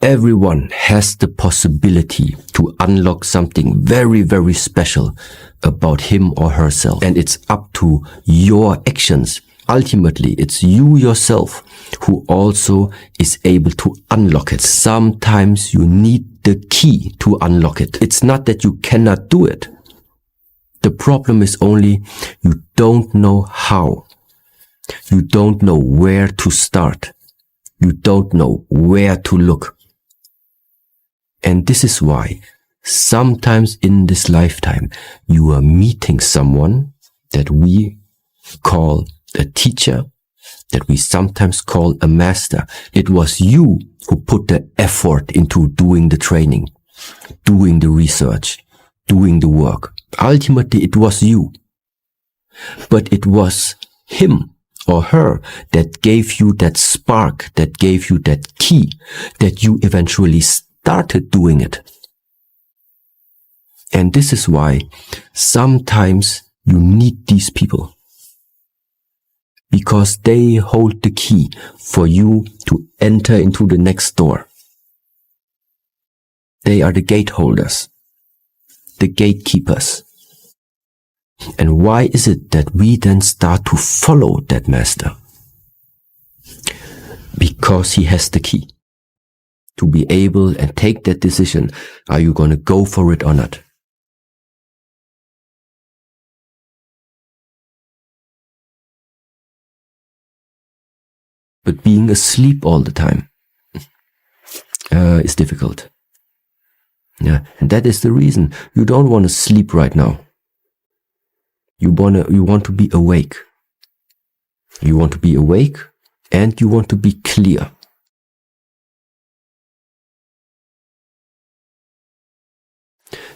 Everyone has the possibility to unlock something very, very special about him or herself. And it's up to your actions. Ultimately, it's you yourself who also is able to unlock it. Sometimes you need the key to unlock it. It's not that you cannot do it. The problem is only you don't know how. You don't know where to start. You don't know where to look. And this is why sometimes in this lifetime you are meeting someone that we call a teacher, that we sometimes call a master. It was you who put the effort into doing the training, doing the research, doing the work. Ultimately, it was you. But it was him or her that gave you that spark, that gave you that key, that you eventually started doing it. And this is why sometimes you need these people, because they hold the key for you to enter into the next door. They are the gate holders, the gatekeepers. And why is it that we then start to follow that master? Because he has the key to be able and take that decision. Are you going to go for it or not? But being asleep all the time is difficult. Yeah, and that is the reason you don't want to sleep right now. You want to be awake. You want to be awake and you want to be clear.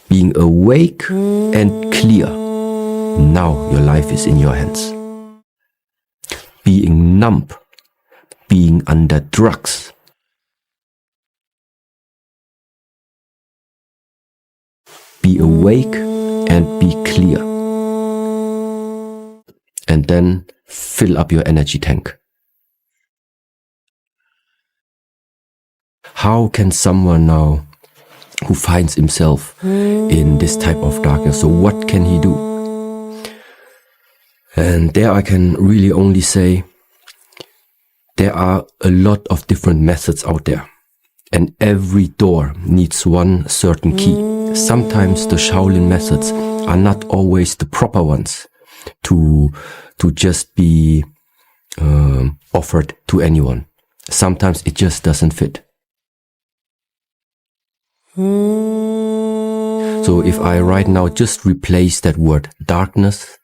Being awake and clear. Now your life is in your hands. Being numb, being under drugs, be awake and be clear. And then fill up your energy tank. How can someone now who finds himself in this type of darkness, so what can he do? And there I can really only say there are a lot of different methods out there, and every door needs one certain key. Sometimes the Shaolin methods are not always the proper ones to just be offered to anyone. Sometimes it just doesn't fit. So if I right now just replace that word darkness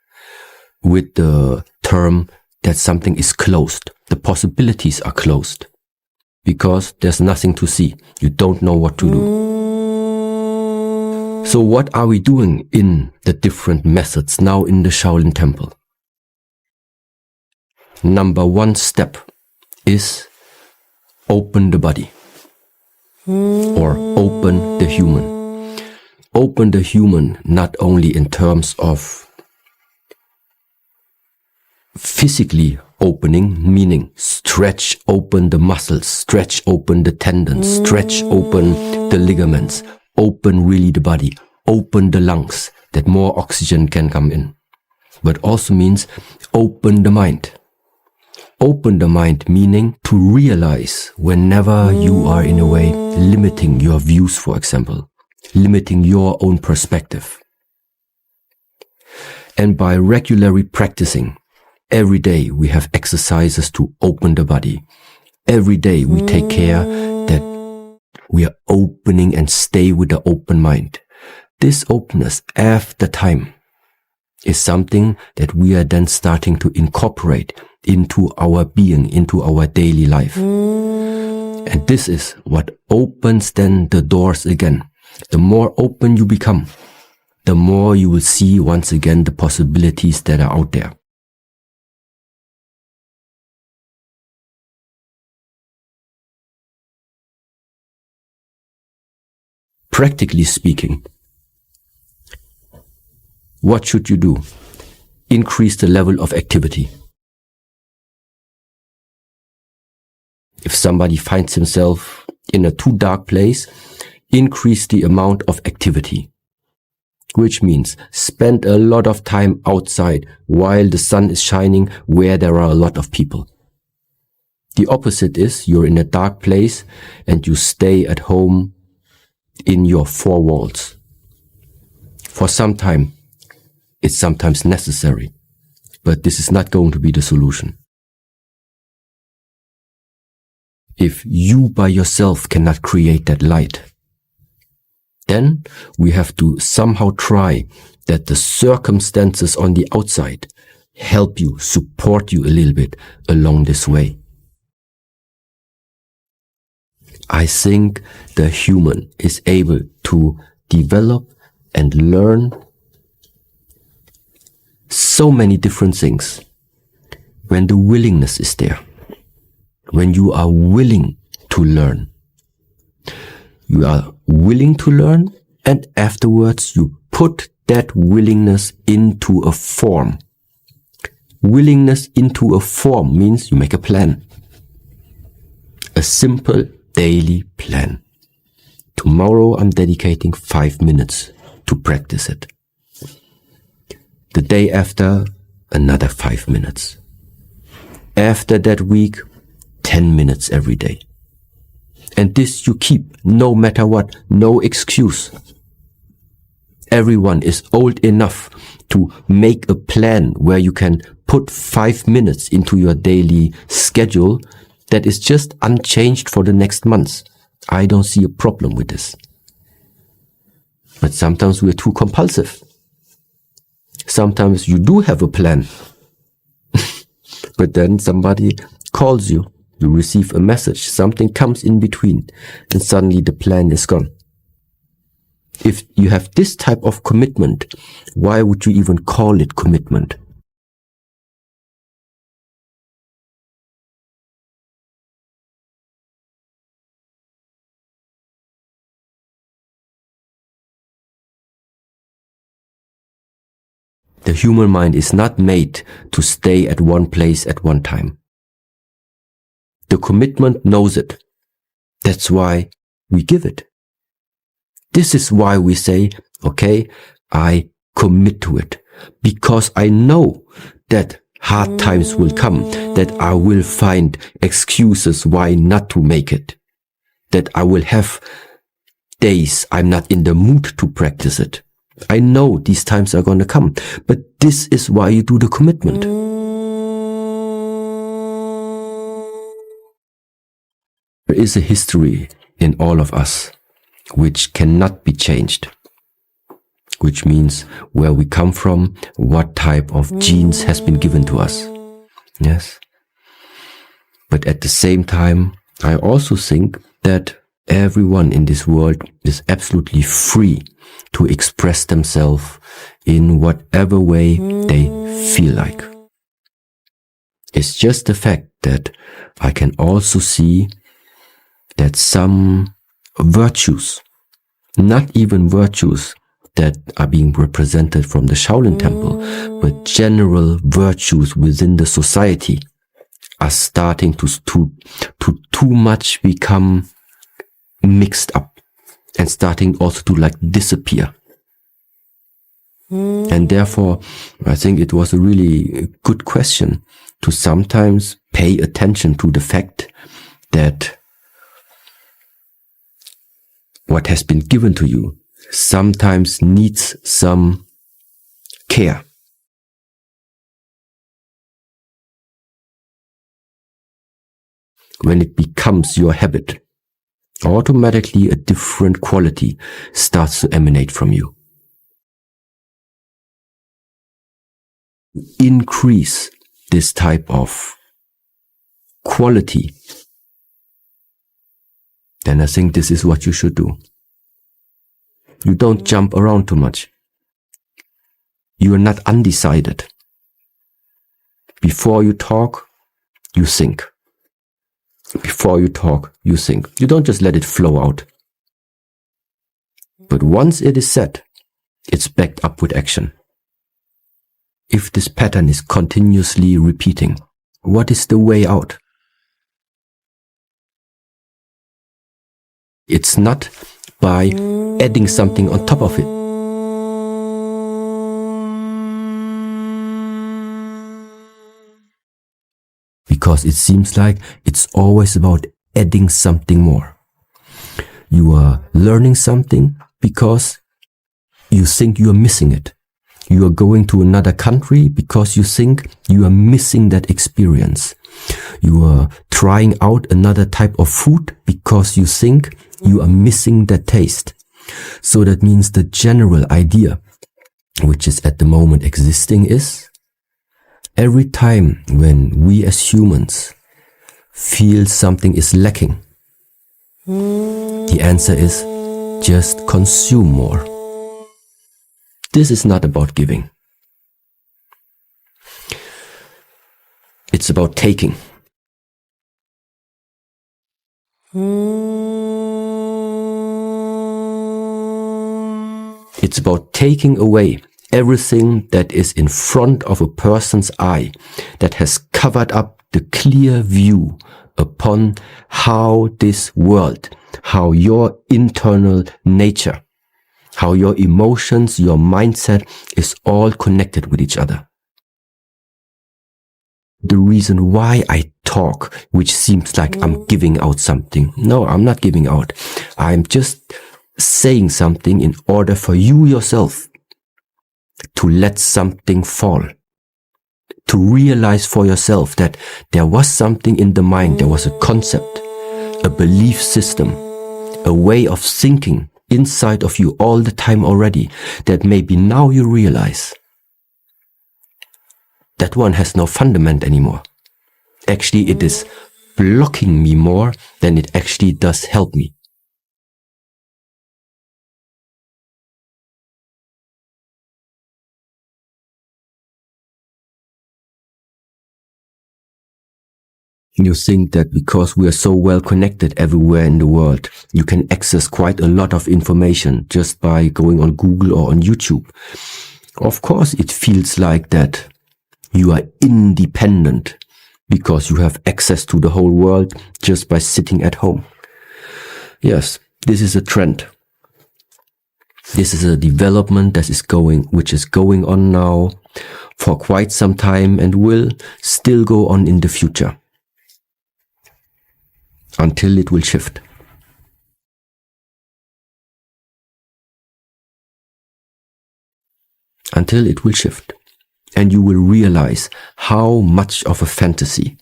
with the term that something is closed, the possibilities are closed because there's nothing to see. You don't know what to do. So what are we doing in the different methods now in the Shaolin Temple? Number one step is open the body or open the human. Open the human not only in terms of physically opening, meaning stretch open the muscles, stretch open the tendons, stretch open the ligaments, open really the body, open the lungs that more oxygen can come in. But also means open the mind. Open the mind meaning to realize whenever you are in a way limiting your views, for example, limiting your own perspective. And by regularly practicing, every day we have exercises to open the body. Every day we take care that we are opening and stay with the open mind. This openness after time is something that we are then starting to incorporate into our being, into our daily life. And this is what opens then the doors again. The more open you become, the more you will see once again the possibilities that are out there. Practically speaking, what should you do? Increase the level of activity. If somebody finds himself in a too dark place, increase the amount of activity. Which means spend a lot of time outside while the sun is shining where there are a lot of people. The opposite is you're in a dark place and you stay at home in your four walls. For some time, it's sometimes necessary, but this is not going to be the solution. If you by yourself cannot create that light, then we have to somehow try that the circumstances on the outside help you, support you a little bit along this way. I think the human is able to develop and learn so many different things when the willingness is there. When you are willing to learn. You are willing to learn, and afterwards you put that willingness into a form. Willingness into a form means you make a plan. A simple daily plan. Tomorrow I'm dedicating 5 minutes to practice it. The day after, another 5 minutes. After that week, 10 minutes every day. And this you keep, no matter what, no excuse. Everyone is old enough to make a plan where you can put 5 minutes into your daily schedule that is just unchanged for the next months. I don't see a problem with this. But sometimes we're too compulsive. Sometimes you do have a plan. But then somebody calls you. You receive a message, something comes in between, and suddenly the plan is gone. If you have this type of commitment, why would you even call it commitment? The human mind is not made to stay at one place at one time. The commitment knows it. That's why we give it. This is why we say, okay, I commit to it. Because I know that hard times will come, that I will find excuses why not to make it. That I will have days I'm not in the mood to practice it. I know these times are going to come, but this is why you do the commitment. There is a history in all of us which cannot be changed, which means where we come from, what type of genes has been given to us. Yes. But at the same time, I also think that everyone in this world is absolutely free to express themselves in whatever way they feel like. It's just the fact that I can also see that some virtues, not even virtues that are being represented from the Shaolin Temple, but general virtues within the society are starting to too much become mixed up and starting also to like disappear. And therefore, I think it was a really good question to sometimes pay attention to the fact that what has been given to you sometimes needs some care. When it becomes your habit, automatically a different quality starts to emanate from you. Increase this type of quality, then I think this is what you should do. You don't jump around too much. You are not undecided. Before you talk, you think. Before you talk, you think. You don't just let it flow out. But once it is said, it's backed up with action. If this pattern is continuously repeating, what is the way out? It's not by adding something on top of it. Because it seems like it's always about adding something more. You are learning something because you think you are missing it. You are going to another country because you think you are missing that experience. You are trying out another type of food because you think you are missing that taste. So that means the general idea, which is at the moment existing, is every time when we as humans feel something is lacking, the answer is just consume more. This is not about giving. It's about taking. It's about taking away everything that is in front of a person's eye, that has covered up the clear view upon how this world, how your internal nature, how your emotions, your mindset is all connected with each other. The reason why I talk, which seems like I'm giving out something. No, I'm not giving out. I'm just saying something in order for you yourself to let something fall. To realize for yourself that there was something in the mind, there was a concept, a belief system, a way of thinking inside of you all the time already, that maybe now you realize that one has no fundament anymore. Actually, it is blocking me more than it actually does help me. You think that because we are so well connected everywhere in the world, you can access quite a lot of information just by going on Google or on YouTube. Of course, it feels like that you are independent because you have access to the whole world just by sitting at home. Yes, this is a trend. This is a development which is going on now for quite some time and will still go on in the future. Until it will shift. Until it will shift. And you will realize how much of a fantasy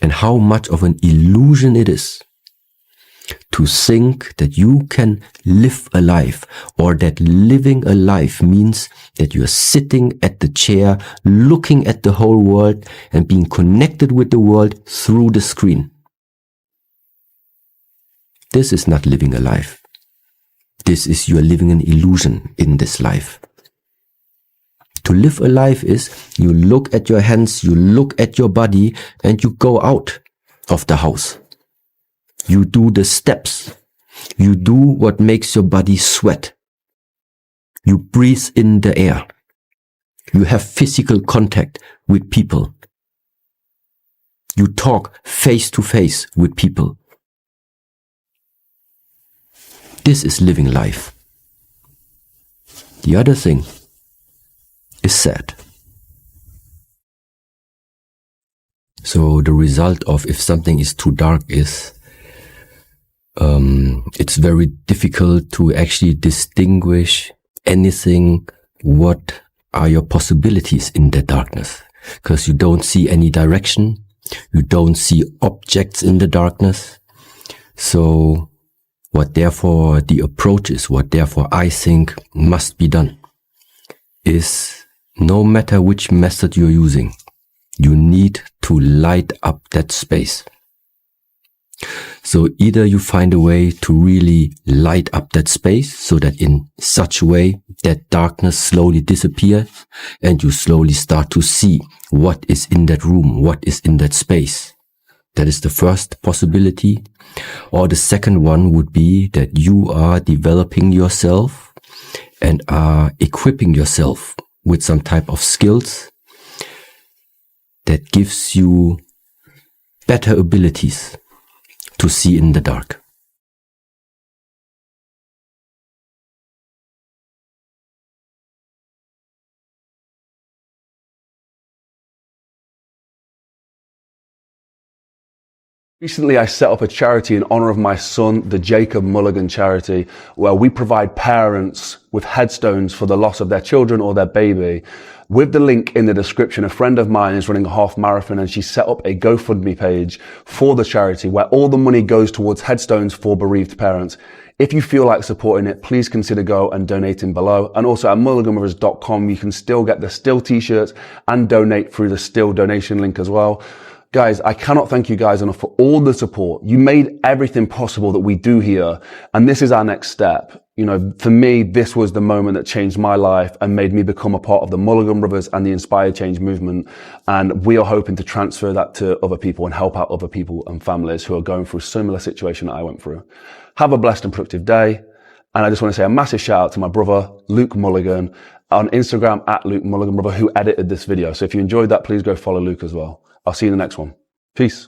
and how much of an illusion it is to think that you can live a life, or that living a life means that you are sitting at the chair, looking at the whole world and being connected with the world through the screen. This is not living a life. This is you are living an illusion in this life. To live a life is you look at your hands, you look at your body, and you go out of the house. You do the steps. You do what makes your body sweat. You breathe in the air. You have physical contact with people. You talk face to face with people. This is living life. The other thing is sad. So the result of if something is too dark is it's very difficult to actually distinguish anything. What are your possibilities in the darkness? Because you don't see any direction. You don't see objects in the darkness. So what therefore the approach is, what therefore I think must be done, is no matter which method you're using, you need to light up that space. So either you find a way to really light up that space so that in such a way that darkness slowly disappears and you slowly start to see what is in that room, what is in that space. That is the first possibility. Or the second one would be that you are developing yourself and are equipping yourself with some type of skills that gives you better abilities to see in the dark. Recently, I set up a charity in honor of my son, the Jacob Mulligan charity, where we provide parents with headstones for the loss of their children or their baby. With the link in the description, a friend of mine is running a half marathon and she set up a GoFundMe page for the charity where all the money goes towards headstones for bereaved parents. If you feel like supporting it, please consider go and donating below. And also at mulliganbrothers.com, you can still get the Still t-shirts and donate through the Still donation link as well. Guys, I cannot thank you guys enough for all the support. You made everything possible that we do here. And this is our next step. You know, for me, this was the moment that changed my life and made me become a part of the Mulligan Brothers and the Inspired Change movement. And we are hoping to transfer that to other people and help out other people and families who are going through a similar situation that I went through. Have a blessed and productive day. And I just want to say a massive shout out to my brother, Luke Mulligan, on Instagram at lukemulliganbrother, who edited this video. So if you enjoyed that, please go follow Luke as well. I'll see you in the next one. Peace.